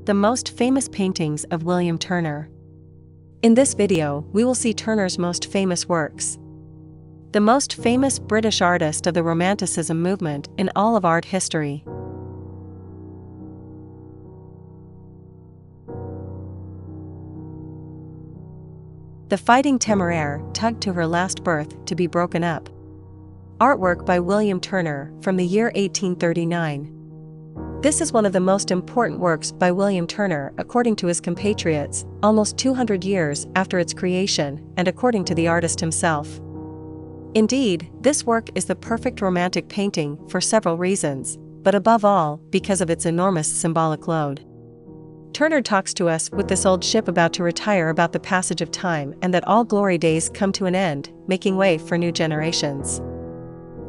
The most famous paintings of William Turner. In this video, we will see Turner's most famous works. The most famous British artist of the Romanticism movement in all of art history. The Fighting Temeraire tugged to her last berth to be broken up. Artwork by William Turner from the year 1839. This is one of the most important works by William Turner according to his compatriots, almost 200 years after its creation, and according to the artist himself. Indeed, this work is the perfect romantic painting for several reasons, but above all, because of its enormous symbolic load. Turner talks to us with this old ship about to retire about the passage of time and that all glory days come to an end, making way for new generations.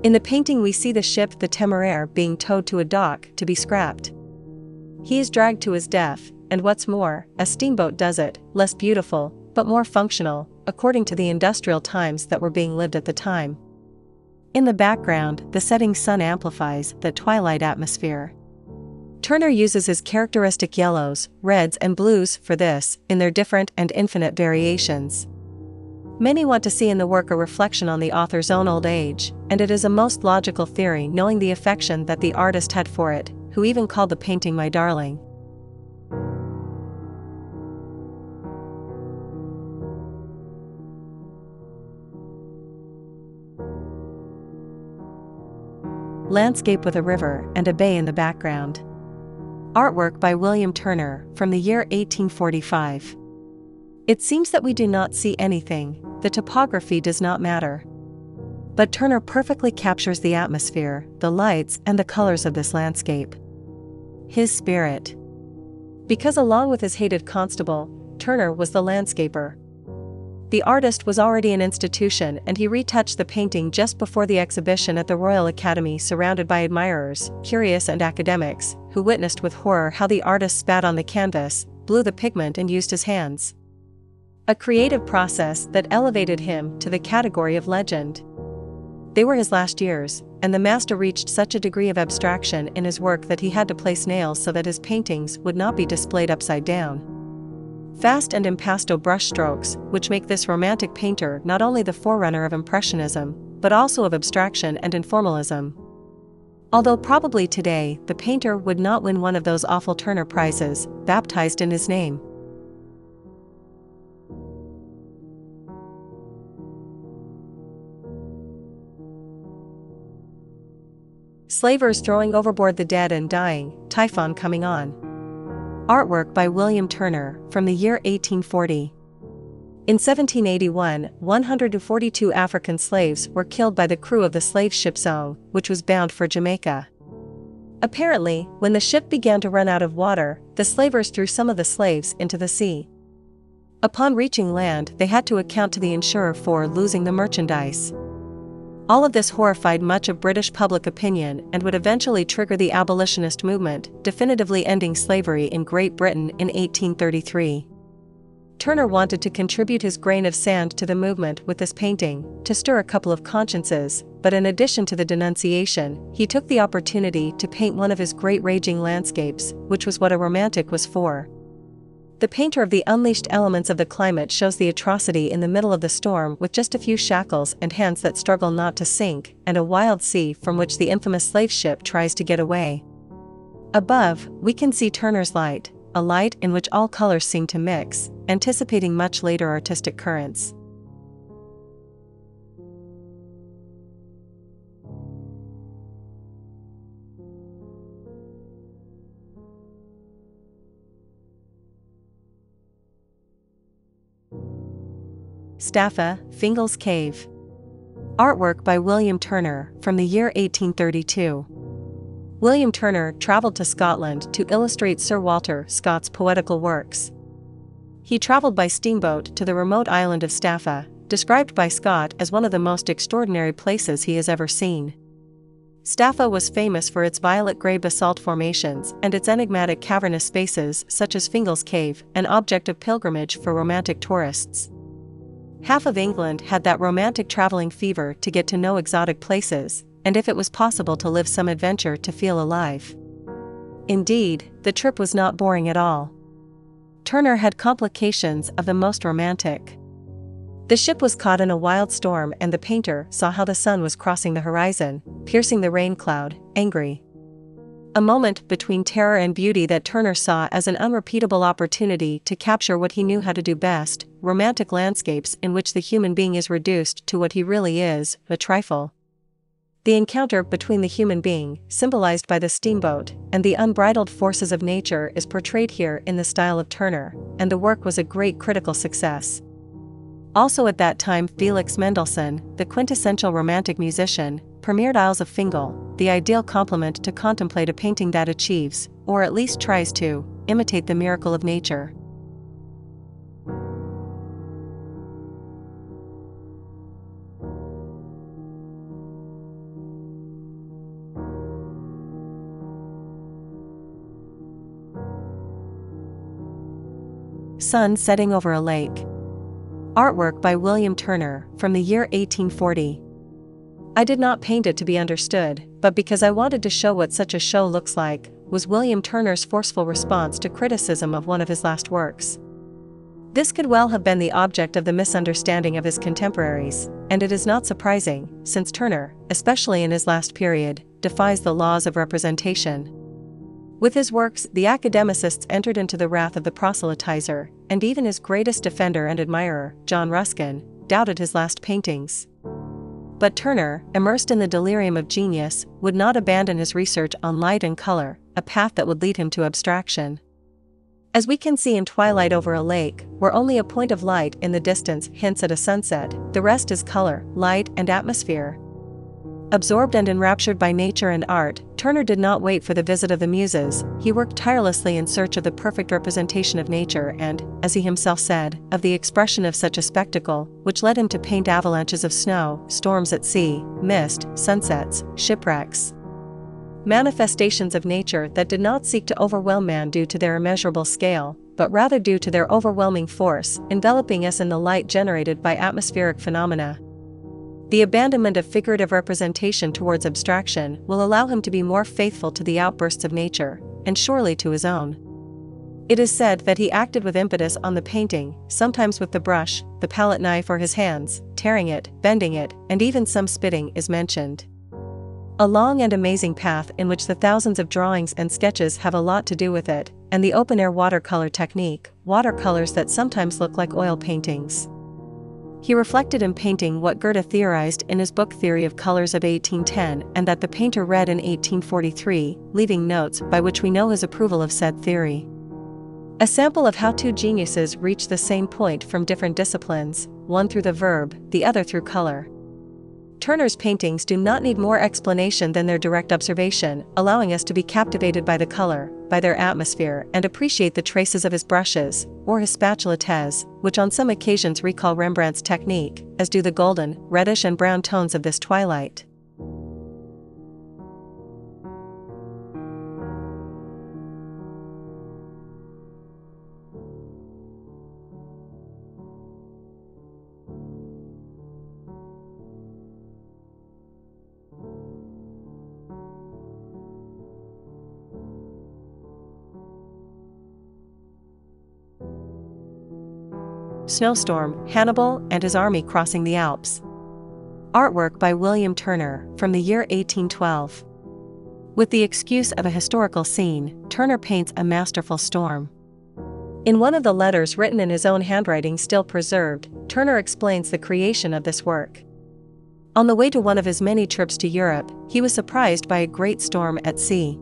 In the painting we see the ship the Temeraire being towed to a dock to be scrapped. He is dragged to his death, and what's more, a steamboat does it, less beautiful, but more functional, according to the industrial times that were being lived at the time. In the background, the setting sun amplifies the twilight atmosphere. Turner uses his characteristic yellows, reds and blues for this, in their different and infinite variations. Many want to see in the work a reflection on the author's own old age, and it is a most logical theory knowing the affection that the artist had for it, who even called the painting "my darling." Landscape with a river and a bay in the background. Artwork by William Turner from the year 1845. It seems that we do not see anything, the topography does not matter. But Turner perfectly captures the atmosphere, the lights and the colors of this landscape. His spirit. Because along with his hated constable, Turner was the landscaper. The artist was already an institution and he retouched the painting just before the exhibition at the Royal Academy surrounded by admirers, curious and academics, who witnessed with horror how the artist spat on the canvas, blew the pigment and used his hands. A creative process that elevated him to the category of legend. They were his last years, and the master reached such a degree of abstraction in his work that he had to place nails so that his paintings would not be displayed upside down. Fast and impasto brushstrokes, which make this romantic painter not only the forerunner of Impressionism, but also of abstraction and informalism. Although probably today, the painter would not win one of those awful Turner prizes, baptized in his name. Slavers throwing overboard the dead and dying, typhon coming on. Artwork by William Turner from the year 1840. In 1781, 142 African slaves were killed by the crew of the slave ship Zong, which was bound for Jamaica. Apparently, when the ship began to run out of water, the slavers threw some of the slaves into the sea. Upon reaching land, they had to account to the insurer for losing the merchandise. All of this horrified much of British public opinion and would eventually trigger the abolitionist movement, definitively ending slavery in Great Britain in 1833. Turner wanted to contribute his grain of sand to the movement with this painting, to stir a couple of consciences, but in addition to the denunciation, he took the opportunity to paint one of his great raging landscapes, which was what a romantic was for. The painter of the unleashed elements of the climate shows the atrocity in the middle of the storm with just a few shackles and hands that struggle not to sink, and a wild sea from which the infamous slave ship tries to get away. Above, we can see Turner's light, a light in which all colors seem to mix, anticipating much later artistic currents. Staffa, Fingal's Cave. Artwork by William Turner from the year 1832. William Turner traveled to Scotland to illustrate Sir Walter Scott's poetical works. He traveled by steamboat to the remote island of Staffa, described by Scott as one of the most extraordinary places he has ever seen. Staffa was famous for its violet-grey basalt formations and its enigmatic cavernous spaces such as Fingal's Cave, an object of pilgrimage for romantic tourists. Half of England had that romantic traveling fever to get to know exotic places, and if it was possible to live some adventure to feel alive. Indeed, the trip was not boring at all. Turner had complications of the most romantic. The ship was caught in a wild storm and the painter saw how the sun was crossing the horizon, piercing the rain cloud, angry. A moment between terror and beauty that Turner saw as an unrepeatable opportunity to capture what he knew how to do best, romantic landscapes in which the human being is reduced to what he really is, a trifle. The encounter between the human being, symbolized by the steamboat, and the unbridled forces of nature is portrayed here in the style of Turner, and the work was a great critical success. Also at that time Felix Mendelssohn, the quintessential romantic musician, premiered Isles of Fingal, the ideal complement to contemplate a painting that achieves, or at least tries to, imitate the miracle of nature. Sun setting over a lake. Artwork by William Turner, from the year 1840. I did not paint it to be understood, but because I wanted to show what such a show looks like, was William Turner's forceful response to criticism of one of his last works. This could well have been the object of the misunderstanding of his contemporaries, and it is not surprising, since Turner, especially in his last period, defies the laws of representation. With his works, the academicists entered into the wrath of the proselytizer, and even his greatest defender and admirer, John Ruskin, doubted his last paintings. But Turner, immersed in the delirium of genius, would not abandon his research on light and color, a path that would lead him to abstraction. As we can see in Twilight over a Lake, where only a point of light in the distance hints at a sunset, the rest is color, light, and atmosphere. Absorbed and enraptured by nature and art, Turner did not wait for the visit of the muses. He worked tirelessly in search of the perfect representation of nature and, as he himself said, of the expression of such a spectacle, which led him to paint avalanches of snow, storms at sea, mist, sunsets, shipwrecks. Manifestations of nature that did not seek to overwhelm man due to their immeasurable scale, but rather due to their overwhelming force, enveloping us in the light generated by atmospheric phenomena. The abandonment of figurative representation towards abstraction will allow him to be more faithful to the outbursts of nature, and surely to his own. It is said that he acted with impetus on the painting, sometimes with the brush, the palette knife or his hands, tearing it, bending it, and even some spitting is mentioned. A long and amazing path in which the thousands of drawings and sketches have a lot to do with it, and the open-air watercolor technique, watercolors that sometimes look like oil paintings. He reflected in painting what Goethe theorized in his book Theory of Colors of 1810 and that the painter read in 1843, leaving notes by which we know his approval of said theory. A sample of how two geniuses reach the same point from different disciplines, one through the verb, the other through color. Turner's paintings do not need more explanation than their direct observation, allowing us to be captivated by the color, by their atmosphere, and appreciate the traces of his brushes, or his spatulates, which on some occasions recall Rembrandt's technique, as do the golden, reddish and brown tones of this twilight. Snowstorm, Hannibal and his army crossing the Alps. Artwork by William Turner, from the year 1812. With the excuse of a historical scene, Turner paints a masterful storm. In one of the letters written in his own handwriting still preserved, Turner explains the creation of this work. On the way to one of his many trips to Europe, he was surprised by a great storm at sea.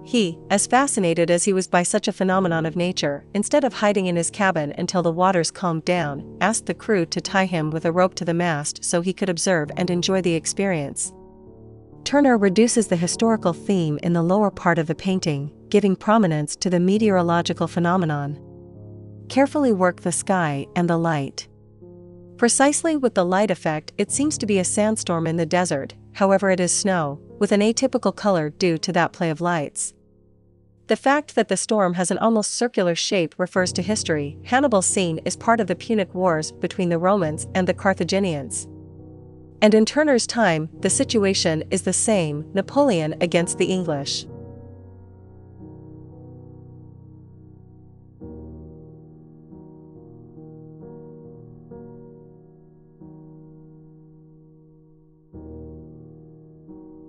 He, as fascinated as he was by such a phenomenon of nature, instead of hiding in his cabin until the waters calmed down, asked the crew to tie him with a rope to the mast so he could observe and enjoy the experience. Turner reduces the historical theme in the lower part of the painting, giving prominence to the meteorological phenomenon. Carefully work the sky and the light. Precisely with the light effect, it seems to be a sandstorm in the desert, however it is snow, with an atypical color due to that play of lights. The fact that the storm has an almost circular shape refers to history. Hannibal's scene is part of the Punic Wars between the Romans and the Carthaginians. And in Turner's time, the situation is the same: Napoleon against the English.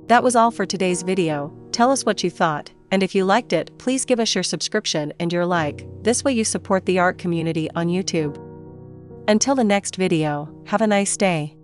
That was all for today's video. Tell us what you thought, and if you liked it, please give us your subscription and your like. This way you support the art community on YouTube. Until the next video, have a nice day.